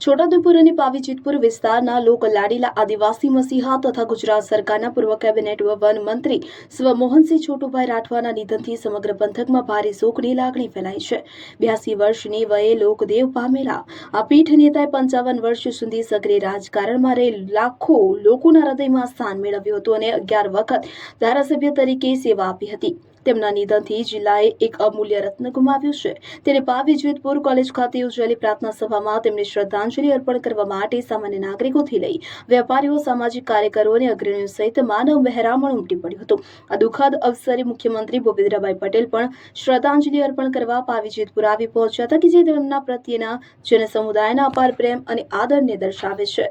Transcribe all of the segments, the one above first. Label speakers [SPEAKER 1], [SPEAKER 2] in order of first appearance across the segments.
[SPEAKER 1] છોટાઉદેપુર અને પાવી જેતપુર વિસ્તારના લોકલાડીલા આદિવાસી મસીહા તથા ગુજરાત સરકારના પૂર્વ કેબિનેટ વન મંત્રી સ્વ મોહનસિંહ છોટુભાઈ રાઠવાના નિધનથી સમગ્ર પંથકમાં ભારે શોકની લાગણી ફેલાઈ છે। 82 વર્ષની વયે લોકદેવ પામેલા આ પીઠ નેતાએ 55 વર્ષ સુધી સક્રિય રાજકારણમાં રહી લાખો લોકોના હૃદયમાં સ્થાન મેળવ્યું હતું અને 11 વખત ધારાસભ્ય તરીકે સેવા આપી હતી। તેમના નિધનથી જિલ્લાએ એક અમૂલ્ય રત્ન ગુમાવ્યું છે। ત્યારે પાવી જેતપુર કોલેજ ખાતે યોજાયેલી પ્રાર્થના સભામાં તેમને શ્રદ્ધાંજલિ અર્પણ કરવા માટે સામાન્ય નાગરિકોથી લઈ વેપારીઓ, સામાજિક કાર્યકરો અને અગ્રણીઓ સહિત માનવ મહેરામણ ઉમટી પડ્યું હતું। આ દુઃખદ અવસરે મુખ્યમંત્રી ભૂપેન્દ્રભાઈ પટેલ પણ શ્રદ્ધાંજલિ અર્પણ કરવા પાવી જેતપુર આવી પહોંચ્યા હતા, કે જે તેમના પ્રત્યેના જન સમુદાયના અપાર પ્રેમ અને આદરને દર્શાવે છે।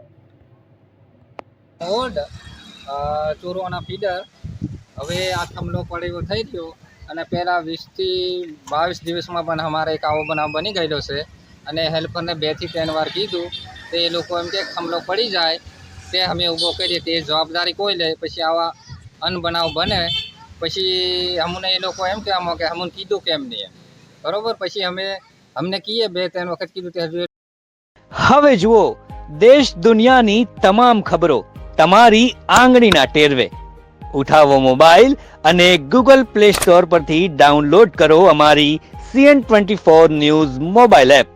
[SPEAKER 2] ચોરોના ફીડર હવે આ થમલો પડ્યો થઈ ગયો અને પહેલાં 20 થી 22 દિવસમાં પણ અમારે એક આવો બનાવ બની ગયેલો છે અને હેલ્પરને 2 થી 3 વાર કીધું તો એ લોકો એમ કે થમલો પડી જાય તે અમે ઊભો કરીએ, તે જવાબદારી કોઈ લે, પછી આવા અનબનાવ બને પછી અમને એ લોકો એમ કહેવામાં કે અમને કીધું કેમ નહીં એમ, બરાબર। પછી અમને કહીએ 2-3 વખત કીધું તે હજુ।
[SPEAKER 3] હવે જુઓ દેશ દુનિયાની તમામ ખબરો તમારી આંગળીના ટેરવે। ઉઠાવો મોબાઈલ અને ગૂગલ પ્લે સ્ટોર પરથી ડાઉનલોડ કરો અમારી CN24 ન્યૂઝ મોબાઈલ એપ।